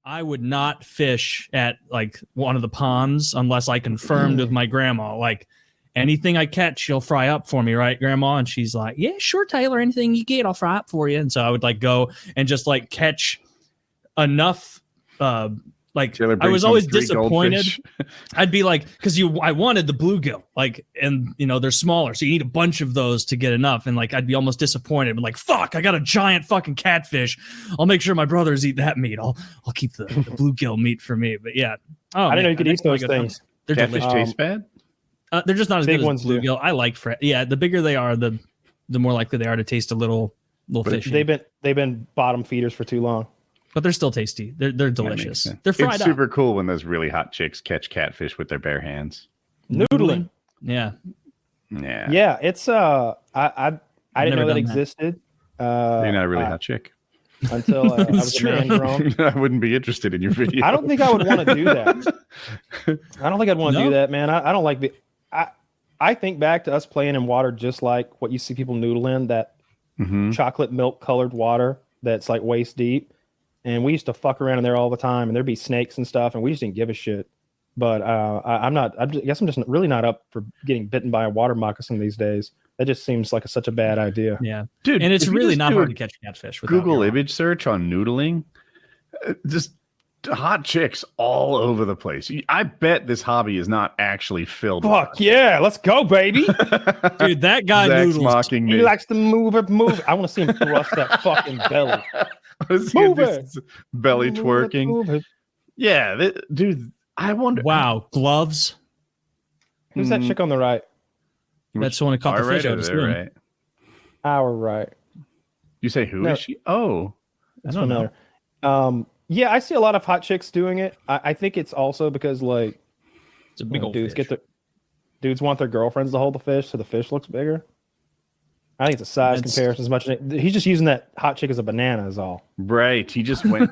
I would not fish at like one of the ponds unless I confirmed with my grandma, like anything I catch, she'll fry up for me, right, Grandma? And she's like, yeah, sure, Taylor, anything you get, I'll fry up for you. And so I would like go and just like catch enough. Like I was always disappointed. I'd be like, because I wanted the bluegill, like, and you know they're smaller, so you need a bunch of those to get enough. And like I'd be almost disappointed, but like, fuck, I got a giant fucking catfish. I'll make sure my brothers eat that meat. I'll keep the bluegill meat for me. But yeah, I didn't know you could eat those things. They're catfish taste bad. They're just not as good as bluegill. Do. I like yeah, the bigger they are, the more likely they are to taste a little fishy. They've been bottom feeders for too long. But they're still tasty. They're delicious. They're fried It's super cool when those really hot chicks catch catfish with their bare hands. Noodling. Yeah. It's I didn't know that existed. You're not a really hot chick. Until I was a man grown. I wouldn't be interested in your video. I don't think I would want to do that. I don't think I'd want to do that, man. I don't like the. I think back to us playing in water just like what you see people noodle in, that chocolate milk colored water that's like waist deep. And we used to fuck around in there all the time, and there'd be snakes and stuff, and we just didn't give a shit. But I guess I'm just really not up for getting bitten by a water moccasin these days. That just seems like such a bad idea. Yeah, dude, and it's really not hard to catch catfish. Google image search on noodling, just hot chicks all over the place. I bet this hobby is not actually filled. Fuck yeah, let's go, baby. Dude, that guy Zach's noodles. Mocking me. He likes to move it. I want to see him thrust that fucking belly. Move it. Belly twerking. Move it. Yeah, dude. I wonder. Wow, gloves. Who's that chick on the right? That's the one who caught the fish. Right. Our right. You say who is she? Oh, that's familiar. Yeah, I see a lot of hot chicks doing it. I think it's also because like it's a big old dudes fish. Dudes want their girlfriends to hold the fish so the fish looks bigger. I think it's a size comparison as much as he's just using that hot chick as a banana is all. Right. He just went.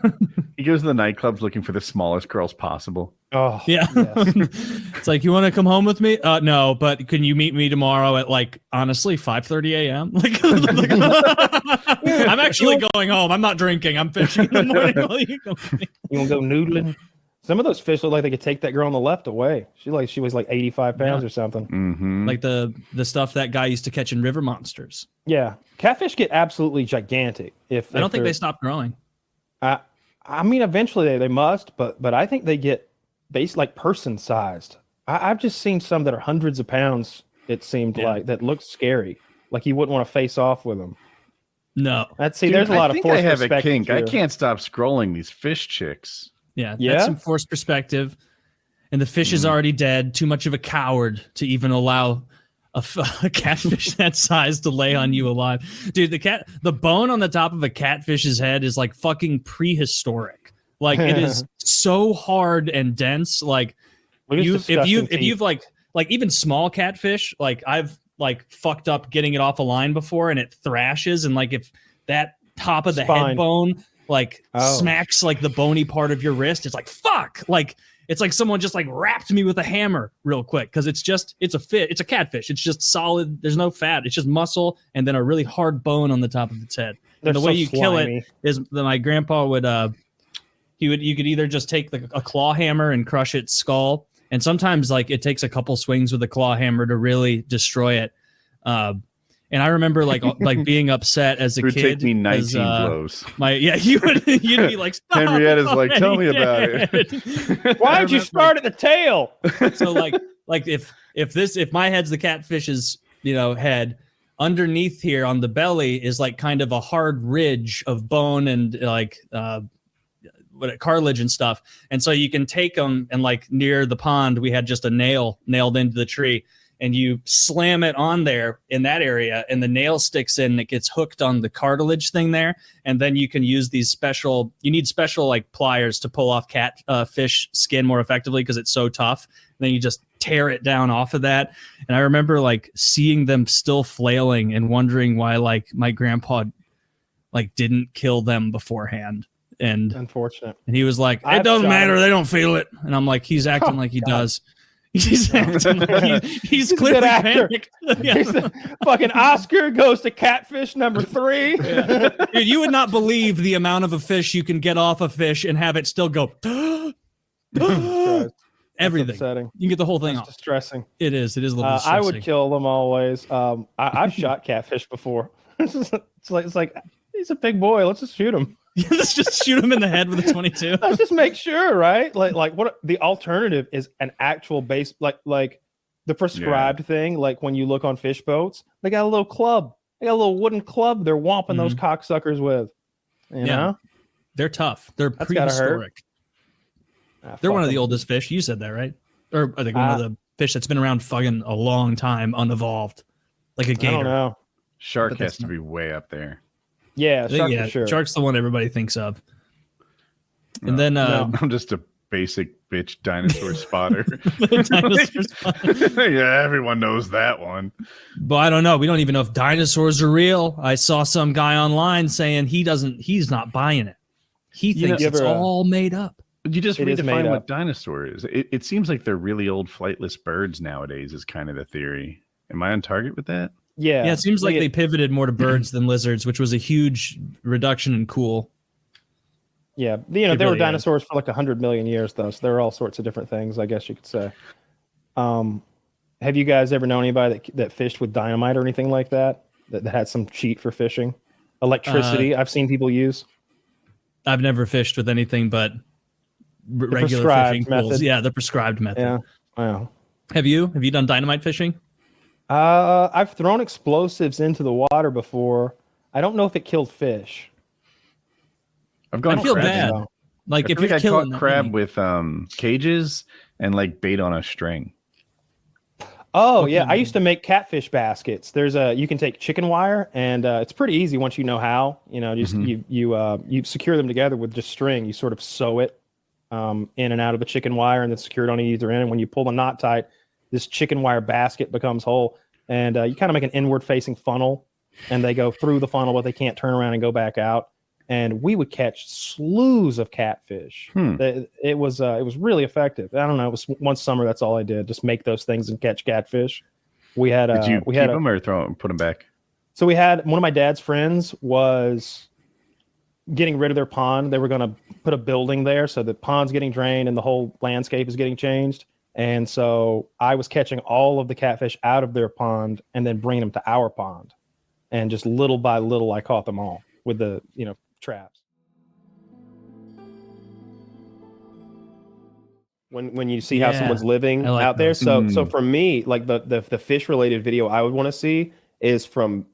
He goes to the nightclubs looking for the smallest girls possible. Oh yeah. Yes. It's like, you want to come home with me? No, but can you meet me tomorrow at like honestly 5:30 a.m. Like, I'm actually going home. I'm not drinking. I'm fishing in the morning. You want to go noodling? Some of those fish look like they could take that girl on the left away. She weighs like 85 pounds or something. Mm-hmm. Like the stuff that guy used to catch in river monsters. Yeah, catfish get absolutely gigantic. I don't think they stop growing. I mean, eventually they must, but I think they get like person sized. I've just seen some that are hundreds of pounds. It seemed like that look scary. Like you wouldn't want to face off with them. No, there's a lot of forced I have perspective a kink. here. I can't stop scrolling these fish chicks. Yeah, that's some forced perspective. And the fish is already dead. Too much of a coward to even allow a catfish that size to lay on you alive. Dude, the bone on the top of a catfish's head is like fucking prehistoric. Like it is so hard and dense. Like if you've like even small catfish, like I've like fucked up getting it off a line before and it thrashes, and like if that top of the head bone like smacks like the bony part of your wrist, it's like fuck. Like it's like someone just like wrapped me with a hammer real quick, because it's a catfish. It's just solid. There's no fat. It's just muscle and then a really hard bone on the top of its head. And the way you kill it is that my grandpa would you could either just take a claw hammer and crush its skull, and sometimes like it takes a couple swings with a claw hammer to really destroy it. And I remember like being upset as a kid. It would take me 19 blows. You'd be like, stop, Henrietta's like, tell me about it. Why'd you start at the tail? So like if my head's the catfish's head, underneath here on the belly is like kind of a hard ridge of bone and like cartilage and stuff. And so you can take them, and like near the pond we had just a nail nailed into the tree, and you slam it on there in that area, and the nail sticks in, and it gets hooked on the cartilage thing there. And then you can use these special like pliers to pull off fish skin more effectively, because it's so tough. And then you just tear it down off of that. And I remember like seeing them still flailing and wondering why like my grandpa like didn't kill them beforehand. And unfortunate. And he was like, it doesn't matter. They don't feel it. And I'm like, he's acting like he does. He's acting like he's clearly panicked. Yeah. Fucking Oscar goes to Catfish number 3. Yeah. Dude, you would not believe the amount of a fish you can get off a fish and have it still go. Everything. Upsetting. You can get the whole thing off. Distressing. It is. It is a little distressing. I would kill them always. I've shot catfish before. it's like he's a big boy. Let's just shoot him. Let's just shoot him in the head with a 22. Let's just make sure, right? Like what the alternative is an actual base, like the prescribed thing. Like when you look on fish boats, they got a little club. They got a little wooden club. They're whomping those cocksuckers with. You know, they're tough. They're prehistoric. They're one of the oldest fish. You said that, right? Or I think one of the fish that's been around fucking a long time, unevolved, like a gator. I don't know. Shark has to be way up there. Yeah, shark for sure. Shark's the one everybody thinks of. And then I'm just a basic bitch dinosaur spotter. Dinosaur spotter. Yeah, everyone knows that one. But I don't know. We don't even know if dinosaurs are real. I saw some guy online saying he's not buying it. He thinks it's all made up. You just redefine what dinosaur is. It seems like they're really old flightless birds nowadays is kind of the theory. Am I on target with that? Yeah, it seems like they pivoted more to birds than lizards, which was a huge reduction in cool. Yeah, they were dinosaurs for like 100 million years, though. So there are all sorts of different things, I guess you could say. Have you guys ever known anybody that fished with dynamite or anything like that had some cheat for fishing? Electricity, I've seen people use. I've never fished with anything but regular fishing pools. Yeah, the prescribed method. Yeah. Wow. Have you done dynamite fishing? I've thrown explosives into the water before. I don't know if it killed fish. I feel bad. Like if you're killing, I caught crab with cages and like bait on a string. Oh yeah, I used to make catfish baskets. You can take chicken wire and it's pretty easy once you know how. Just you secure them together with just string. You sort of sew it in and out of the chicken wire and then secure it on either end. And when you pull the knot tight, this chicken wire basket becomes whole, and you kind of make an inward-facing funnel, and they go through the funnel, but they can't turn around and go back out. And we would catch slews of catfish. It was really effective. I don't know. It was one summer. That's all I did. Just make those things and catch catfish. We had. Did you keep them or put them back? So we had one of my dad's friends was getting rid of their pond. They were going to put a building there, so the pond's getting drained and the whole landscape is getting changed. And so I was catching all of the catfish out of their pond and then bringing them to our pond. And just little by little, I caught them all with the, traps. When you see how someone's living out there. So for me, like the fish related video I would want to see is from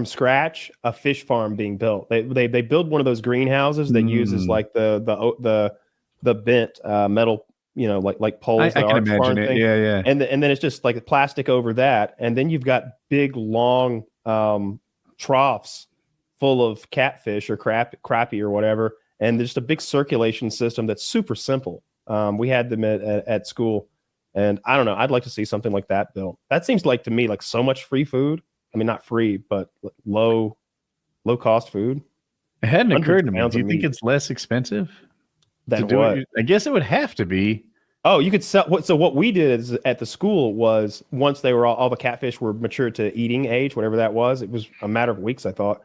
scratch, a fish farm being built. They build one of those greenhouses that uses like the bent metal, like poles. I can imagine it. Yeah. And then it's just like plastic over that, and then you've got big long troughs full of catfish or crappie or whatever, and there's just a big circulation system that's super simple. We had them at school, and I don't know. I'd like to see something like that built. That seems like to me like so much free food. I mean, not free, but low cost food. It hadn't occurred to me. Do you think it's less expensive? Than what? I guess it would have to be. Oh, you could sell. So what we did is at the school was once they were all the catfish were matured to eating age, whatever that was. It was a matter of weeks, I thought.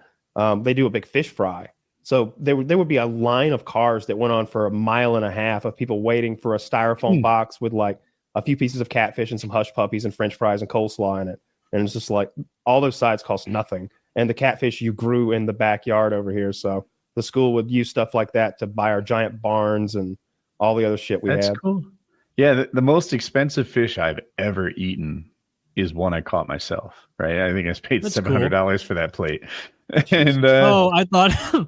They do a big fish fry. So there would be a line of cars that went on for a mile and a half of people waiting for a styrofoam box with like a few pieces of catfish and some hush puppies and French fries and coleslaw in it. And it's just like all those sides cost nothing. And the catfish you grew in the backyard over here. So the school would use stuff like that to buy our giant barns and all the other shit we had. That's cool. Yeah, the most expensive fish I've ever eaten is one I caught myself, right? I think I paid $700 for that plate. And I thought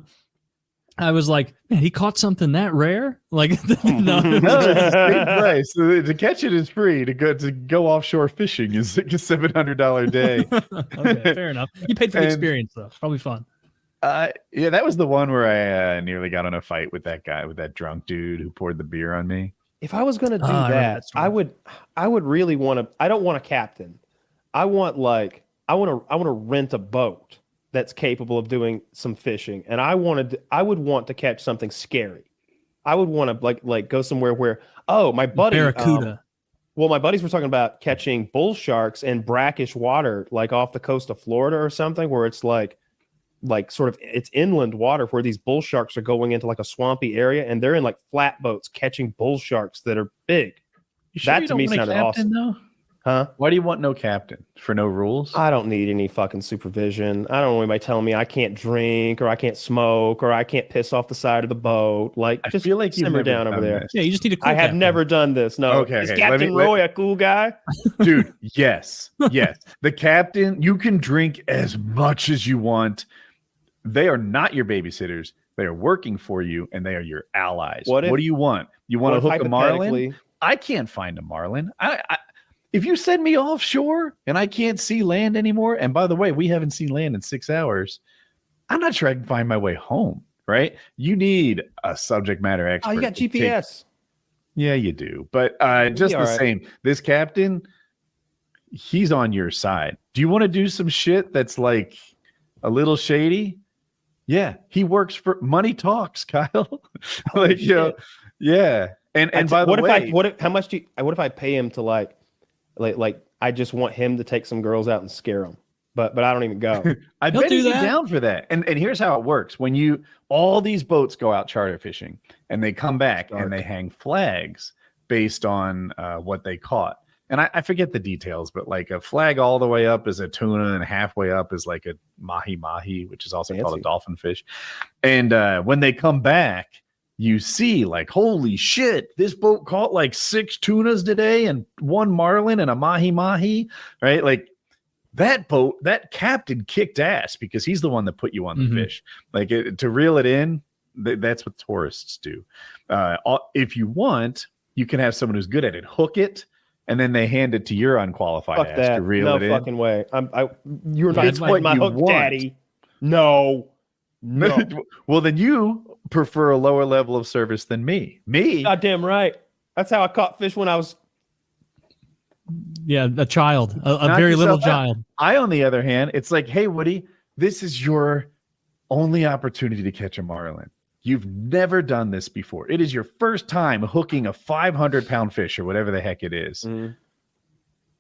I was like, man, he caught something that rare? Like no, it's price. To catch it is free. To go offshore fishing is like a $700 a day. Okay, fair enough. You paid for the experience though. Probably fun. Yeah, that was the one where I nearly got in a fight with that guy, with that drunk dude who poured the beer on me. If I was going to do that, I would really want to. I don't want a captain. I want to rent a boat that's capable of doing some fishing, and I would want to catch something scary. I would want to like go somewhere where my buddy barracuda. Well, my buddies were talking about catching bull sharks in brackish water, like off the coast of Florida or something, where it's like sort of it's inland water where these bull sharks are going into like a swampy area, and they're in like flatboats catching bull sharks that are big. You sure that you to don't me want a sounded captain, awesome. though? Huh? Why do you want no captain? For no rules? I don't need any fucking supervision. I don't want anybody telling me I can't drink or I can't smoke or I can't piss off the side of the boat. Like, I just feel like you've simmer never down over done there. this. Yeah, you just need a cool I have captain. never done this. No. Okay, Is okay. Captain Roy a cool guy? Dude, yes. The captain, you can drink as much as you want. They are not your babysitters. They are working for you, and they are your allies. What do you want? You want to hook a marlin? I can't find a marlin. If you send me offshore and I can't see land anymore, and by the way, we haven't seen land in 6 hours, I'm not sure I can find my way home, right? You need a subject matter expert. Oh, you got GPS. Yeah, you do. But just the same, this captain, he's on your side. Do you want to do some shit that's like a little shady? Yeah, he works for Money Talks, Kyle. Like, you know, yeah. And by the way, what if I pay him to like I just want him to take some girls out and scare them, but I don't even go. I bet he'd be down for that. And here's how it works: when all these boats go out charter fishing and they come back and they hang flags based on what they caught. And I forget the details, but like a flag all the way up is a tuna and halfway up is like a mahi, which is also called a dolphin fish. And when they come back, you see like, holy shit, this boat caught like 6 tunas today and 1 marlin and a mahi, right? Like that boat, that captain kicked ass because he's the one that put you on the fish. Like to reel it in, that's what tourists do. If you want, you can have someone who's good at it, hook it, and then they hand it to your unqualified ass to reel it in. No fucking way. You're not what my you hook, want. daddy. No. Well, then you prefer a lower level of service than me. Goddamn right. That's how I caught fish when I was. Yeah, a child, a very little child. I, on the other hand, it's like, hey, Woody, this is your only opportunity to catch a marlin. You've never done this before. It is your first time hooking a 500-pound fish or whatever the heck it is.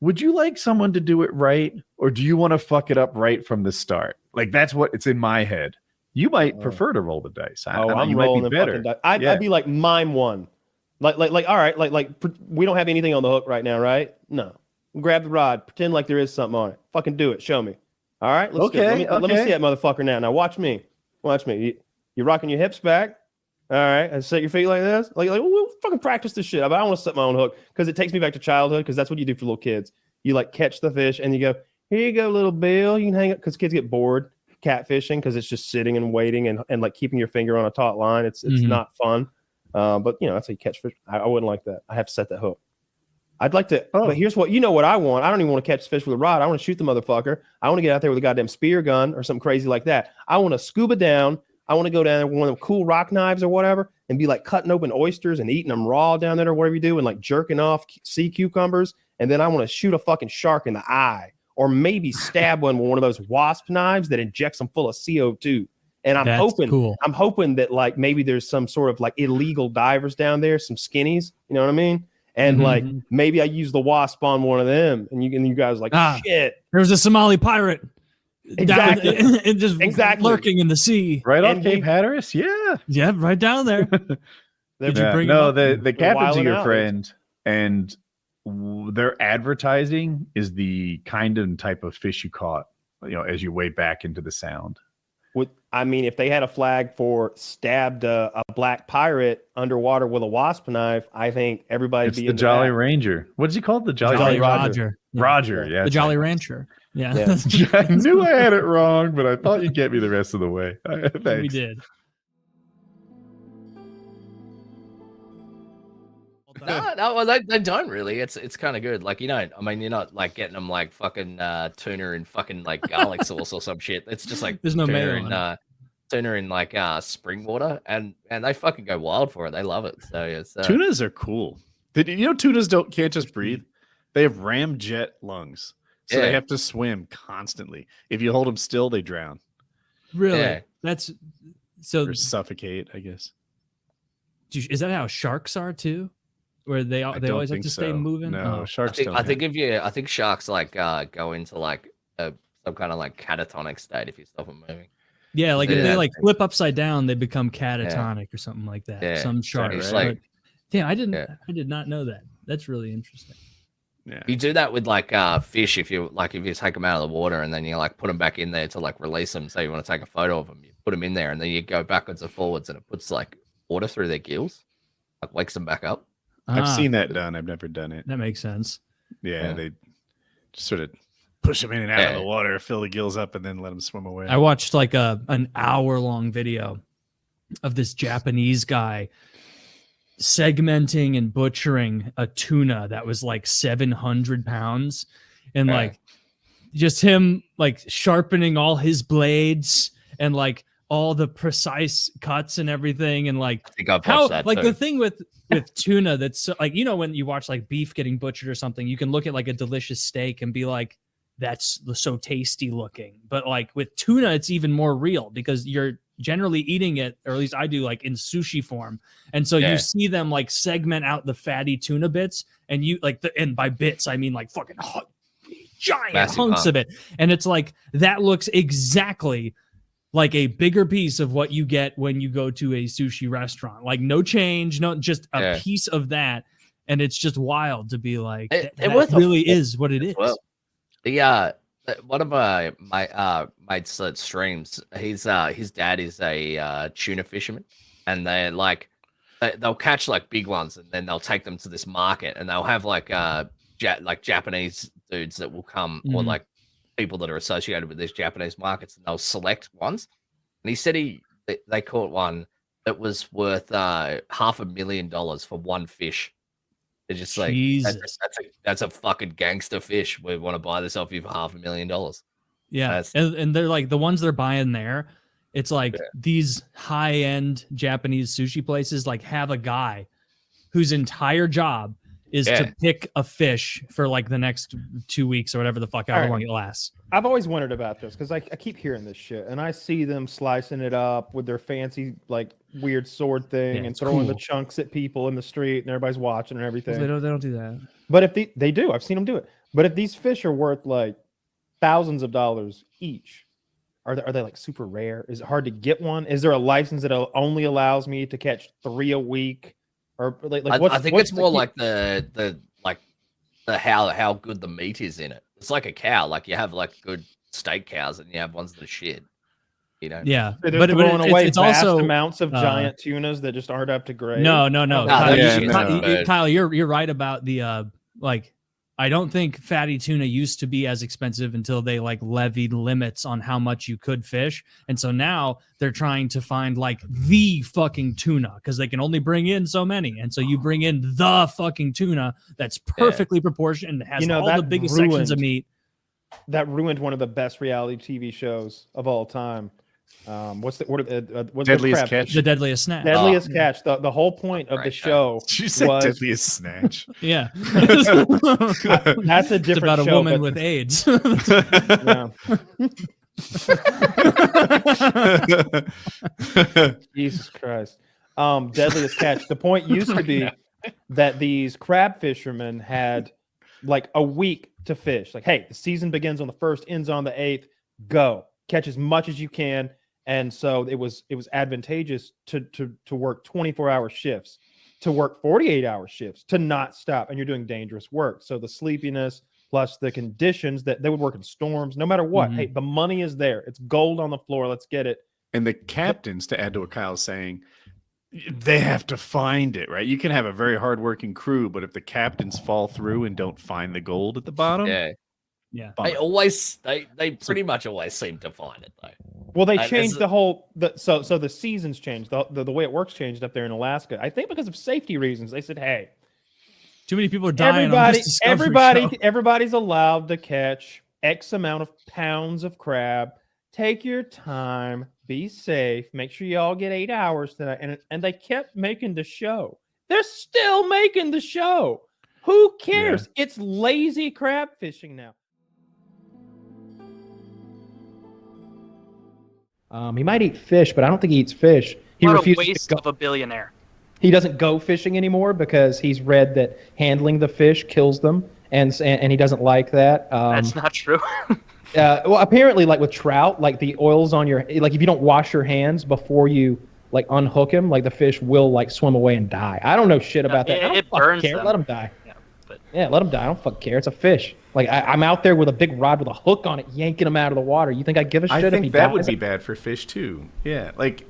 Would you like someone to do it right, or do you want to fuck it up right from the start? Like, that's what it's in my head. You might prefer to roll the dice. I'm rolling the fucking dice. I'd be like, mime one. Like, all right, like we don't have anything on the hook right now, right? No. Grab the rod. Pretend like there is something on it. Fucking do it. Show me. All right, let's go. Let me see that motherfucker now. Now watch me. Watch me. You're rocking your hips back. All right, and set your feet like this. Like we'll fucking practice this shit. But I want to set my own hook because it takes me back to childhood. Because that's what you do for little kids. You like catch the fish and you go, here you go, little Bill. You can hang up because kids get bored catfishing because it's just sitting and waiting and like keeping your finger on a taut line. It's not fun. But you know that's how you catch fish. I wouldn't like that. I have to set that hook. I'd like to, but here's what what I want. I don't even want to catch fish with a rod. I want to shoot the motherfucker. I want to get out there with a goddamn spear gun or something crazy like that. I want to scuba down. I want to go down there with one of them cool rock knives or whatever and be like cutting open oysters and eating them raw down there or whatever you do and like jerking off sea cucumbers. And then I want to shoot a fucking shark in the eye or maybe stab one with one of those wasp knives that injects them full of CO2. And I'm hoping that like maybe there's some sort of like illegal divers down there, some skinnies, you know what I mean? And like maybe I use the wasp on one of them and you guys are like, shit. There was a Somali pirate. Exactly. And just lurking in the sea. Right off Cape Hatteras? Yeah. Yeah, right down there. Did you bring the captain's your friend, and their advertising is the kind and type of fish you caught, you know, as you wade back into the sound. If they had a flag for stabbed a black pirate underwater with a wasp knife, I think everybody'd be the Jolly Ranger. What is he called? The Jolly Roger. Roger, yeah. The Jolly Rancher. Yeah. I knew I had it wrong, but I thought you'd get me the rest of the way. We did. No, they don't really. It's kind of good. Like, you know, I mean, you're not like getting them like fucking tuna and fucking like garlic sauce or some shit. It's just like there's no mayo tuna in like spring water, and they fucking go wild for it. They love it. So it's, tunas are cool. You know, tunas can't just breathe. They have ramjet lungs, so they have to swim constantly. If you hold them still, they drown. Really? Yeah. That's so. Or suffocate, I guess. Is that how sharks are too? where they don't always have think to stay so. moving? No, Oh. sharks don't. I think sharks like go into like some kind of like catatonic state if you stop them moving. Yeah, like if Yeah. they like flip upside down, they become catatonic or something like that. Yeah. Some sharks. It's But, like, yeah, I did not know that. That's really interesting. Yeah. you do that with like fish if you take them out of the water and then you like put them back in there to like release them. Say you want to take a photo of them, you put them in there and then you go backwards and forwards and it puts like water through their gills, like wakes them back up. I've seen that done. I've never done it. That makes sense. Yeah, they just sort of push them in and out of the water, fill the gills up, and then let them swim away. I watched like an hour-long video of this Japanese guy segmenting and butchering a tuna that was like 700 pounds, and like just him like sharpening all his blades and like all the precise cuts and everything, and like I think I've watched that like too. the thing with tuna that's so, like, you know, when you watch like beef getting butchered or something, you can look at like a delicious steak and be like, that's so tasty looking. But like with tuna, it's even more real because you're generally eating it, or at least I do, like in sushi form. And so you see them like segment out the fatty tuna bits, and you like and by bits, I mean like fucking giant Massive hunks of it. And it's like, that looks exactly like a bigger piece of what you get when you go to a sushi restaurant. Like no change, no, just a piece of that. And it's just wild to be like, that really is what it is. Well, the one of my mates that streams, his dad is a tuna fisherman, and they're like they'll catch like big ones and then they'll take them to this market and they'll have like Japanese dudes that will come, or like people that are associated with these Japanese markets, and they'll select ones. And he said they caught one that was worth $500,000 for one fish. They're just like, that's a fucking gangster fish. We want to buy this off you for $500,000. Yeah, and they're like the ones they're buying there. It's like these high-end Japanese sushi places like have a guy whose entire job is to pick a fish for like the next 2 weeks or whatever the fuck, however long it lasts. I've always wondered about this because I keep hearing this shit, and I see them slicing it up with their fancy like weird sword thing and throwing the chunks at people in the street, and everybody's watching and everything. They don't do that. But if they do, I've seen them do it. But if these fish are worth like thousands of dollars each, are they like super rare? Is it hard to get one? Is there a license that only allows me to catch 3 a week? Or like I think it's more like the how good the meat is in it. It's like a cow. Like you have like good steak cows, and you have ones that are shit. You know? Yeah, but it's also amounts of giant tunas that just aren't up to grade. No. Kyle, you're right about the like. I don't think fatty tuna used to be as expensive until they like levied limits on how much you could fish. And so now they're trying to find like the fucking tuna because they can only bring in so many. And so you bring in the fucking tuna that's perfectly proportioned, has all the biggest sections of meat. That ruined one of the best reality TV shows of all time. What's Deadliest Catch? The Deadliest Snatch. Deadliest Catch. The whole point of the show She said was Deadliest Snatch. Yeah. That's a different it's about show, a woman with AIDS. Jesus Christ. Deadliest Catch. The point used to be that these crab fishermen had like a week to fish. Like, hey, the season begins on the 1st, ends on the 8th. Go catch as much as you can. And so it was advantageous to work 24-hour shifts, to work 48-hour shifts, to not stop. And you're doing dangerous work. So the sleepiness plus the conditions that they would work in storms, no matter what. Hey, the money is there. It's gold on the floor. Let's get it. And the captains, to add to what Kyle's saying, they have to find it, right? You can have a very hardworking crew, but if the captains fall through and don't find the gold at the bottom, they pretty much always seem to find it though. Well, they changed so the seasons changed. The way it works changed up there in Alaska. I think because of safety reasons. They said, hey, too many people are dying on this Discovery show. Everybody's allowed to catch X amount of pounds of crab. Take your time, be safe, make sure you all get 8 hours tonight. And they kept making the show. They're still making the show. Who cares? Yeah. It's lazy crab fishing now. He might eat fish, but I don't think he eats fish. He what refuses a waste of a billionaire. He doesn't go fishing anymore because he's read that handling the fish kills them, and he doesn't like that. That's not true. Well, apparently, like with trout, like the oils on your, like if you don't wash your hands before you like unhook him, like the fish will like swim away and die. I don't know shit about that. I don't it fucking burns care. them. Let him die. Yeah, Yeah, let him die. I don't fucking care. It's a fish. Like I'm out there with a big rod with a hook on it, yanking him out of the water. You think I give a shit I if he think that dies? would be bad for fish too. Yeah, like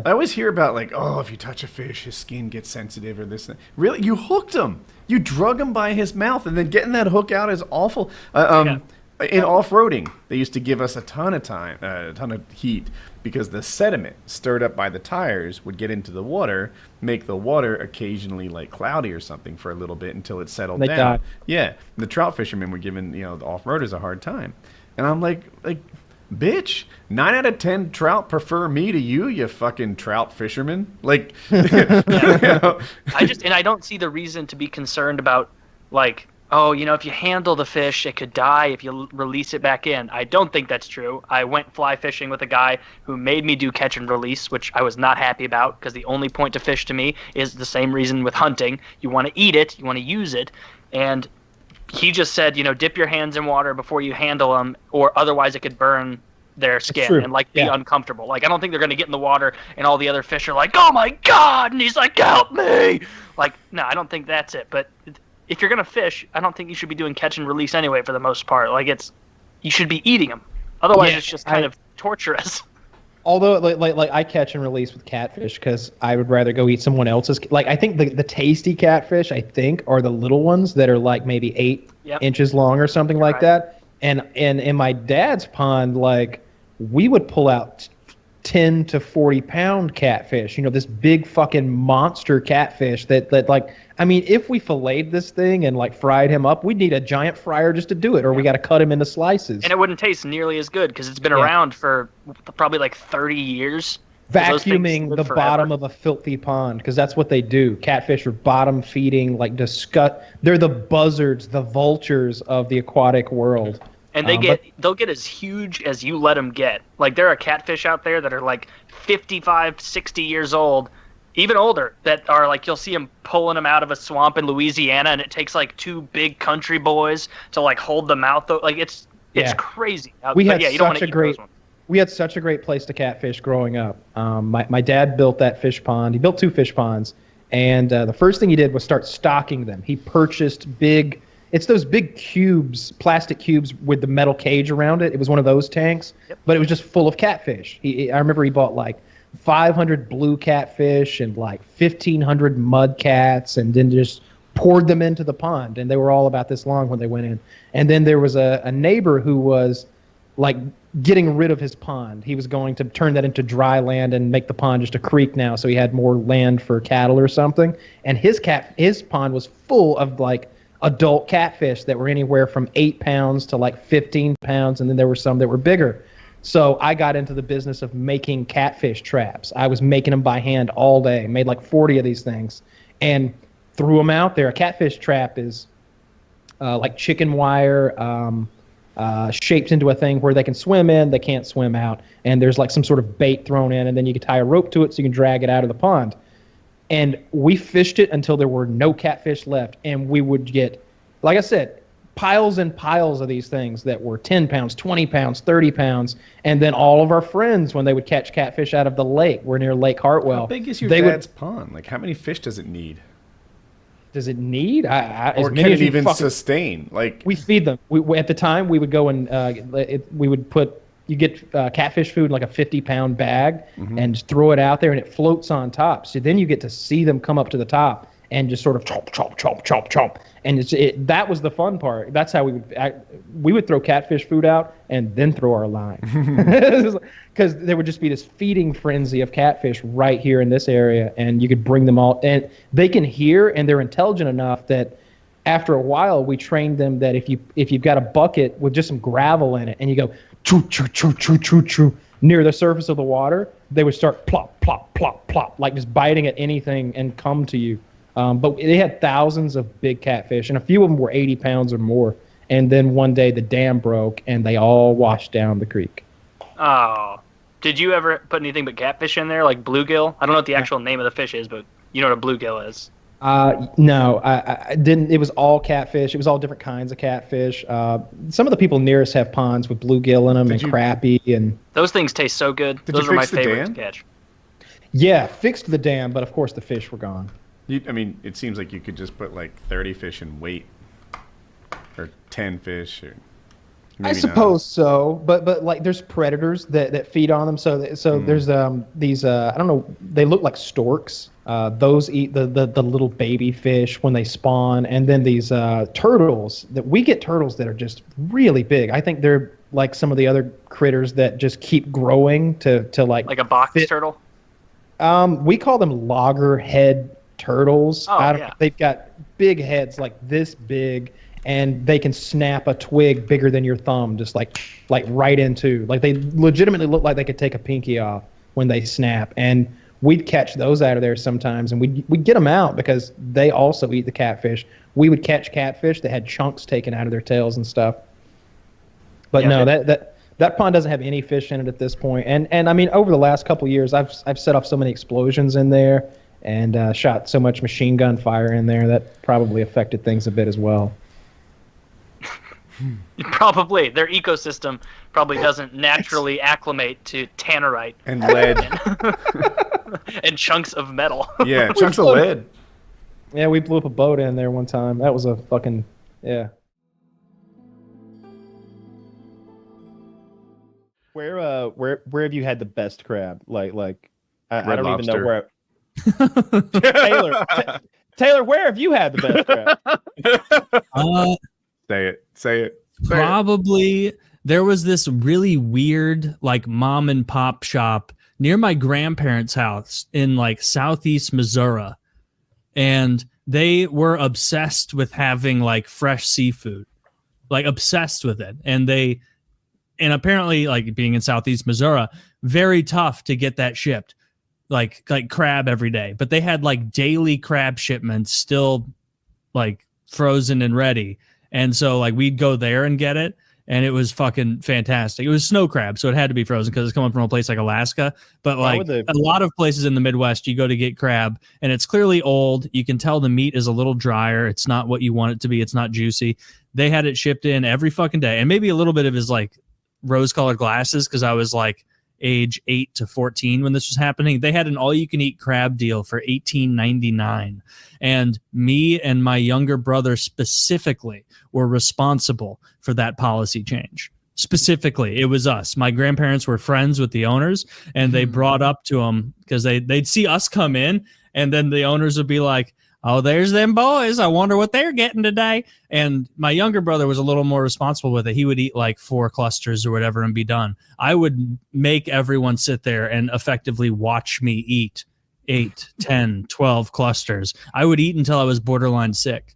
I always hear about like, oh, if you touch a fish, his skin gets sensitive or this. And that. Really, you hooked him. You drug him by his mouth, and then getting that hook out is awful. In off-roading, they used to give us a ton of heat because the sediment stirred up by the tires would get into the water, make the water occasionally like cloudy or something for a little bit until it settled They down. died. Yeah, the trout fishermen were giving the off-roaders a hard time, and I'm like, bitch, 9 out of 10 trout prefer me to you, you fucking trout fisherman. Like, I don't see the reason to be concerned about like, oh, if you handle the fish, it could die if you release it back in. I don't think that's true. I went fly fishing with a guy who made me do catch and release, which I was not happy about because the only point to fish to me is the same reason with hunting. You want to eat it, you want to use it, and he just said, dip your hands in water before you handle them, or otherwise it could burn their skin and be uncomfortable. Like, I don't think they're going to get in the water and all the other fish are like, oh my God, and he's like, help me. Like, no, I don't think that's it. But if you're going to fish, I don't think you should be doing catch and release anyway for the most part. Like, you should be eating them. Otherwise, it's just kind of torturous. Although, like I catch and release with catfish because I would rather go eat someone else's. Like, I think the tasty catfish, are the little ones that are like maybe 8 inches long or something like that. And in my dad's pond, like, we would pull out 10 to 40 pound catfish. This big fucking monster catfish that like, I mean, if we filleted this thing and like fried him up, we'd need a giant fryer just to do it, or we got to cut him into slices. And it wouldn't taste nearly as good because it's been around for probably like 30 years. Vacuuming the bottom of a filthy pond, because that's what they do. Catfish are bottom feeding, like they're the buzzards, the vultures of the aquatic world. And they'll get as huge as you let them get. Like, there are catfish out there that are like 55, 60 years old, even older, that are like, you'll see them pulling them out of a swamp in Louisiana, and it takes like 2 big country boys to like hold them out. Though, like, it's crazy. We had such a great place to catfish growing up. My dad built that fish pond. He built 2 fish ponds, and the first thing he did was start stocking them. He purchased it's those big cubes, plastic cubes with the metal cage around it. It was one of those tanks, but it was just full of catfish. I remember he bought like 500 blue catfish and like 1,500 mud cats, and then just poured them into the pond. And they were all about this long when they went in. And then there was a neighbor who was like getting rid of his pond. He was going to turn that into dry land and make the pond just a creek now, so he had more land for cattle or something. And his pond was full of like adult catfish that were anywhere from 8 pounds to like 15 pounds, and then there were some that were bigger. So I got into the business of making catfish traps. I was making them by hand all day, made like 40 of these things, and threw them out there. A catfish trap is like chicken wire, shaped into a thing where they can swim in, they can't swim out, and there's like some sort of bait thrown in, and then you can tie a rope to it so you can drag it out of the pond. And we fished it until there were no catfish left, and we would get, like I said, piles and piles of these things that were 10 pounds, 20 pounds, 30 pounds, and then all of our friends, when they would catch catfish out of the lake, we're near Lake Hartwell. How big is your dad's pond? Like, how many fish does it need? Does it need? Or can it even sustain? Like, we feed them. At the time, we would go and we would put. You get catfish food in like a 50-pound bag, and just throw it out there, and it floats on top. So then you get to see them come up to the top and just sort of chomp, chomp, chomp, chomp, chomp. And that was the fun part. That's how we would throw catfish food out and then throw our line. Because there would just be this feeding frenzy of catfish right here in this area, and you could bring them all. And they can hear, and they're intelligent enough that after a while we trained them that if you've got a bucket with just some gravel in it, and you go choo choo choo choo choo choo near the surface of the water, they would start plop plop plop plop, like just biting at anything and come to you. But they had thousands of big catfish, and a few of them were 80 pounds or more. And then one day the dam broke, and they all washed down the creek. Oh, did you ever put anything but catfish in there, like bluegill? I don't know what the actual name of the fish is, but You know what a bluegill is? No, I didn't. It was all catfish. It was all different kinds of catfish. Some of the people near us have ponds with bluegill in them and crappie and. Those things taste so good. Those are my favorite to catch. Yeah, fixed the dam, but of course the fish were gone. I mean, it seems like you could just put like 30 fish in weight, or 10 fish, or I suppose so, but like there's predators that feed on them. So there's these I don't know, they look like storks. Those eat the little baby fish when they spawn, and then these turtles that we get turtles that are just really big. I think they're like some of the other critters that just keep growing to like a box turtle. We call them loggerhead turtles. Yeah. They've got big heads like this big, and they can snap a twig bigger than your thumb, just like right into. Like they legitimately look like they could take a pinky off when they snap. And we'd catch those out of there sometimes, and we'd get them out because they also eat the catfish. We would catch catfish that had chunks taken out of their tails and stuff. But yeah, no, that pond doesn't have any fish in it at this point. And I mean, over the last couple of years, I've set off so many explosions in there and shot so much machine gun fire in there that probably affected things a bit as well. Probably. Their ecosystem probably doesn't naturally acclimate to tannerite. And lead. And chunks of metal. Yeah, chunks of lead. Yeah, we blew up a boat in there one time. That was a fucking, yeah. Where have you had the best crab? Like I don't Lobster. even know where. Taylor, where have you had the best crab? Say it. Probably there was this really weird like mom and pop shop near my grandparents' house in like southeast Missouri, and they were obsessed with having like fresh seafood, like obsessed with it, and apparently like being in southeast Missouri, very tough to get that shipped, like crab every day, but they had like daily crab shipments still like frozen and ready. And so like we'd go there and get it, and it was fucking fantastic. It was snow crab, so it had to be frozen because it's coming from a place like Alaska. But like a lot of places in the Midwest, you go to get crab, and it's clearly old. You can tell the meat is a little drier. It's not what you want it to be. It's not juicy. They had it shipped in every fucking day, and maybe a little bit of his like rose-colored glasses because I was like age 8 to 14 when this was happening. They had an all-you-can-eat crab deal for $18.99, and me and my younger brother specifically were responsible for that policy change. Specifically, it was us. My grandparents were friends with the owners, and they brought up to them because they'd see us come in, and then the owners would be like, "Oh, there's them boys. I wonder what they're getting today." And my younger brother was a little more responsible with it. He would eat like 4 clusters or whatever and be done. I would make everyone sit there and effectively watch me eat 8, 10, 12 clusters. I would eat until I was borderline sick.